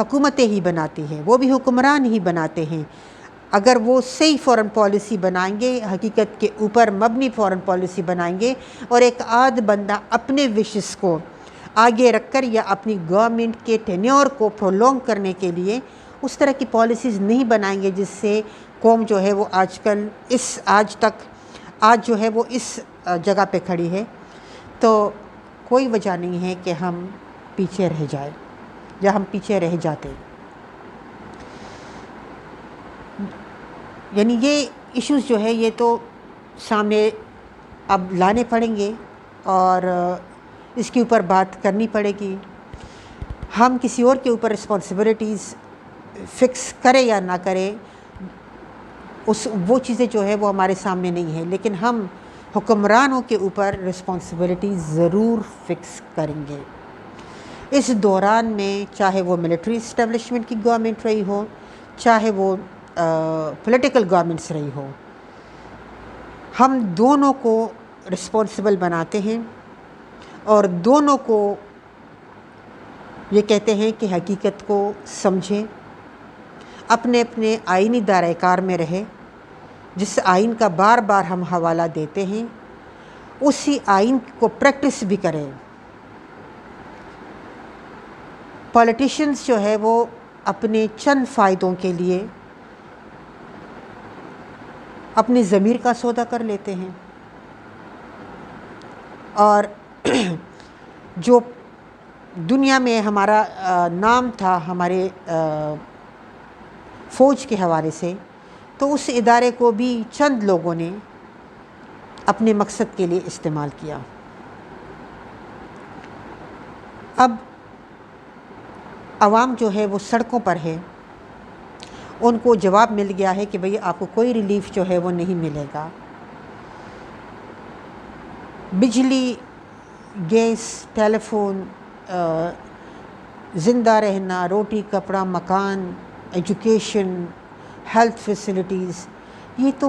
حکومتیں ہی بناتی ہیں، وہ بھی حکمران ہی بناتے ہیں۔ اگر وہ صحیح فورن پالیسی بنائیں گے، حقیقت کے اوپر مبنی فورن پالیسی بنائیں گے، اور ایک آدھ بندہ اپنے وشز کو آگے رکھ کر یا اپنی گورنمنٹ کے ٹینیور کو پرولونگ کرنے کے لیے اس طرح کی پالیسیز نہیں بنائیں گے جس سے قوم جو ہے وہ آج جو ہے وہ اس جگہ پہ کھڑی ہے، تو کوئی وجہ نہیں ہے کہ ہم پیچھے رہ جائیں یا ہم پیچھے رہ جاتے۔ یعنی یہ ایشوز جو ہے یہ تو سامنے اب لانے پڑیں گے اور اس کے اوپر بات کرنی پڑے گی۔ ہم کسی اور کے اوپر رسپانسبلٹیز فکس کرے یا نہ کرے، وہ چیزیں جو ہے وہ ہمارے سامنے نہیں ہیں، لیکن ہم حکمرانوں کے اوپر رسپانسبلٹیز ضرور فکس کریں گے۔ اس دوران میں چاہے وہ ملٹری اسٹیبلشمنٹ کی گورنمنٹ رہی ہو، چاہے وہ پولیٹیکل گورنمنٹس رہی ہو، ہم دونوں کو رسپانسبل بناتے ہیں اور دونوں کو یہ کہتے ہیں کہ حقیقت کو سمجھیں، اپنے اپنے آئینی دائرۂ کار میں رہے، جس آئین کا بار بار ہم حوالہ دیتے ہیں اسی آئین کو پریکٹس بھی کریں۔ پولیٹیشنز جو ہے وہ اپنے چند فائدوں کے لیے اپنی ضمیر کا سودا کر لیتے ہیں، اور جو دنیا میں ہمارا نام تھا ہمارے فوج کے حوالے سے، تو اس ادارے کو بھی چند لوگوں نے اپنے مقصد کے لیے استعمال کیا۔ اب عوام جو ہے وہ سڑکوں پر ہے، ان کو جواب مل گیا ہے کہ بھئی آپ کو کوئی ریلیف جو ہے وہ نہیں ملے گا۔ بجلی، گیس، ٹیلی فون، زندہ رہنا، روٹی، کپڑا، مکان، ایجوکیشن، ہیلتھ فیسلٹیز، یہ تو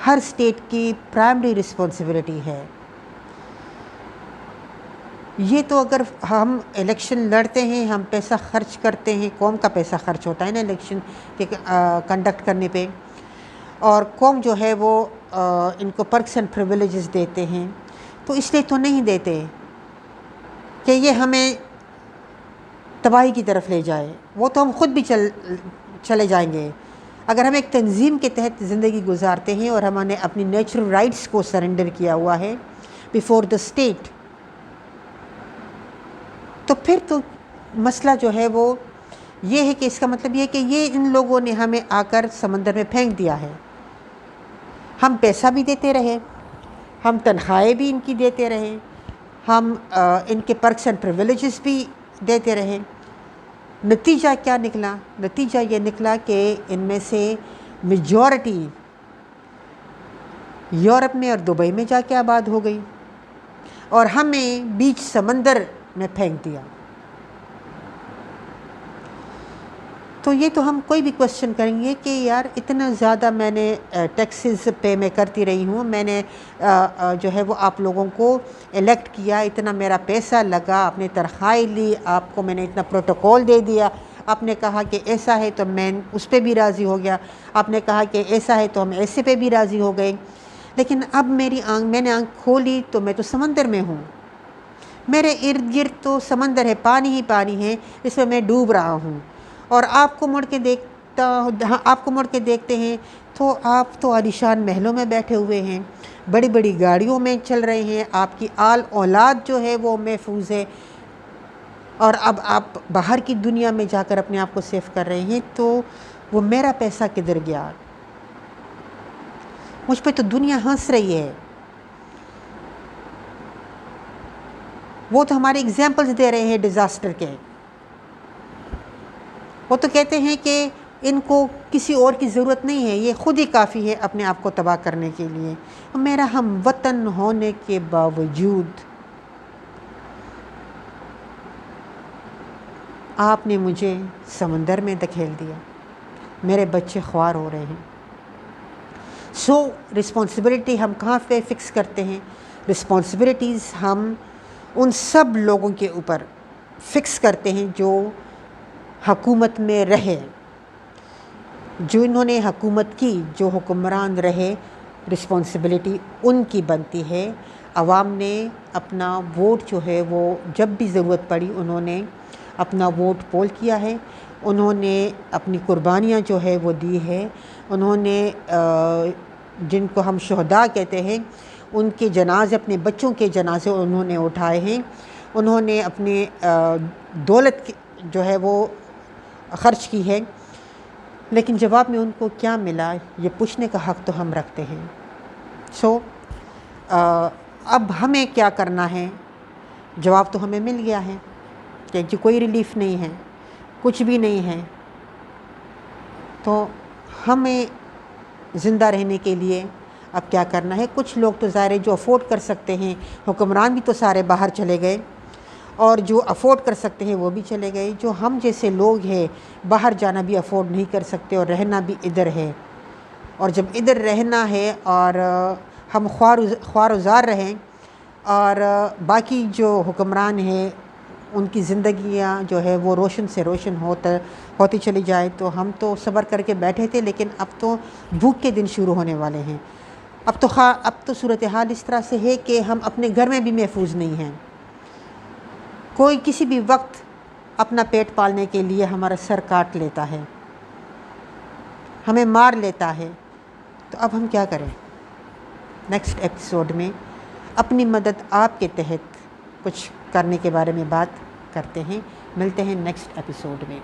ہر اسٹیٹ کی پرائمری رسپانسبلٹی ہے۔ یہ تو اگر ہم الیکشن لڑتے ہیں، ہم پیسہ خرچ کرتے ہیں، قوم کا پیسہ خرچ ہوتا ہے نا الیکشن کے کنڈکٹ کرنے پہ، اور قوم جو ہے وہ ان کو پرکس اینڈ پریویلیجز دیتے ہیں، تو اس لیے تو نہیں دیتے کہ یہ ہمیں تباہی کی طرف لے جائے، وہ تو ہم خود بھی چلے جائیں گے۔ اگر ہم ایک تنظیم کے تحت زندگی گزارتے ہیں اور ہم نے اپنی نیچرل رائٹس کو سرنڈر کیا ہوا ہے بیفور دا اسٹیٹ، تو پھر تو مسئلہ جو ہے وہ یہ ہے کہ اس کا مطلب یہ ہے کہ یہ ان لوگوں نے ہمیں آ کر سمندر میں پھینک دیا ہے۔ ہم پیسہ بھی دیتے رہے، ہم تنخواہیں بھی ان کی دیتے رہے، ہم ان کے پرکس اینڈ پریویلیجز بھی دیتے رہے۔ نتیجہ کیا نکلا؟ نتیجہ یہ نکلا کہ ان میں سے میجورٹی یورپ میں اور دبئی میں جا کے آباد ہو گئی، اور ہمیں بیچ سمندر میں پھینک دیا۔ تو یہ تو ہم کوئی بھی کوشچن کریں گے کہ یار اتنا زیادہ میں نے ٹیکسز پے میں کرتی رہی ہوں، میں نے جو ہے وہ آپ لوگوں کو الیکٹ کیا، اتنا میرا پیسہ لگا، اپنے تنخواہیں لی، آپ کو میں نے اتنا پروٹوکول دے دیا، آپ نے کہا کہ ایسا ہے تو میں اس پہ بھی راضی ہو گیا، آپ نے کہا کہ ایسا ہے تو ہم ایسے پہ بھی راضی ہو گئے، لیکن اب میں نے آنکھ کھولی تو میں تو سمندر میں ہوں، میرے ارد گرد تو سمندر ہے، پانی ہی پانی ہے، اس میں میں ڈوب رہا ہوں، اور آپ کو مڑ کے دیکھتے ہیں تو آپ تو عالیشان محلوں میں بیٹھے ہوئے ہیں، بڑی بڑی گاڑیوں میں چل رہے ہیں، آپ کی آل اولاد جو ہے وہ محفوظ ہے، اور اب آپ باہر کی دنیا میں جا کر اپنے آپ کو سیف کر رہے ہیں، تو وہ میرا پیسہ کدھر گیا؟ مجھ پہ تو دنیا ہنس رہی ہے۔ وہ تو ہمارے ایگزامپلز دے رہے ہیں ڈیزاسٹر کے، وہ تو کہتے ہیں کہ ان کو کسی اور کی ضرورت نہیں ہے، یہ خود ہی کافی ہے اپنے آپ کو تباہ کرنے کے لیے۔ میرا ہم وطن ہونے کے باوجود آپ نے مجھے سمندر میں دھکیل دیا، میرے بچے خوار ہو رہے ہیں۔ سو رسپانسبلٹی ہم کہاں پہ فکس کرتے ہیں؟ رسپانسبلٹیز ہم ان سب لوگوں کے اوپر فکس کرتے ہیں جو حکومت میں رہے، جو انہوں نے حکومت کی، جو حکمران رہے، رسپانسبلٹی ان کی بنتی ہے۔ عوام نے اپنا ووٹ جو ہے وہ جب بھی ضرورت پڑی انہوں نے اپنا ووٹ پول کیا ہے، انہوں نے اپنی قربانیاں جو ہے وہ دی ہے، انہوں نے جن کو ہم شہداء کہتے ہیں ان کے جنازے، اپنے بچوں کے جنازے انہوں نے اٹھائے ہیں، انہوں نے اپنے دولت جو ہے وہ خرچ کی ہے، لیکن جواب میں ان کو کیا ملا یہ پوچھنے کا حق تو ہم رکھتے ہیں۔ اب ہمیں کیا کرنا ہے؟ جواب تو ہمیں مل گیا ہے کہ کوئی ریلیف نہیں ہے، کچھ بھی نہیں ہے، تو ہمیں زندہ رہنے کے لیے اب کیا کرنا ہے؟ کچھ لوگ تو ظاہر ہے جو افورڈ کر سکتے ہیں، حکمران بھی تو سارے باہر چلے گئے، اور جو افورڈ کر سکتے ہیں وہ بھی چلے گئے، جو ہم جیسے لوگ ہیں باہر جانا بھی افورڈ نہیں کر سکتے اور رہنا بھی ادھر ہے، اور جب ادھر رہنا ہے اور ہم خوار و زار رہیں اور باقی جو حکمران ہیں ان کی زندگیاں جو ہے وہ روشن سے روشن ہوتی چلی جائے، تو ہم تو صبر کر کے بیٹھے تھے، لیکن اب تو بھوک کے دن شروع ہونے والے ہیں۔ اب تو صورتحال اس طرح سے ہے کہ ہم اپنے گھر میں بھی محفوظ نہیں ہیں، کوئی کسی بھی وقت اپنا پیٹ پالنے کے لیے ہمارا سر کاٹ لیتا ہے، ہمیں مار لیتا ہے، تو اب ہم کیا کریں؟ نیکسٹ ایپیسوڈ میں اپنی مدد آپ کے تحت کچھ کرنے کے بارے میں بات کرتے ہیں، ملتے ہیں نیکسٹ ایپیسوڈ میں۔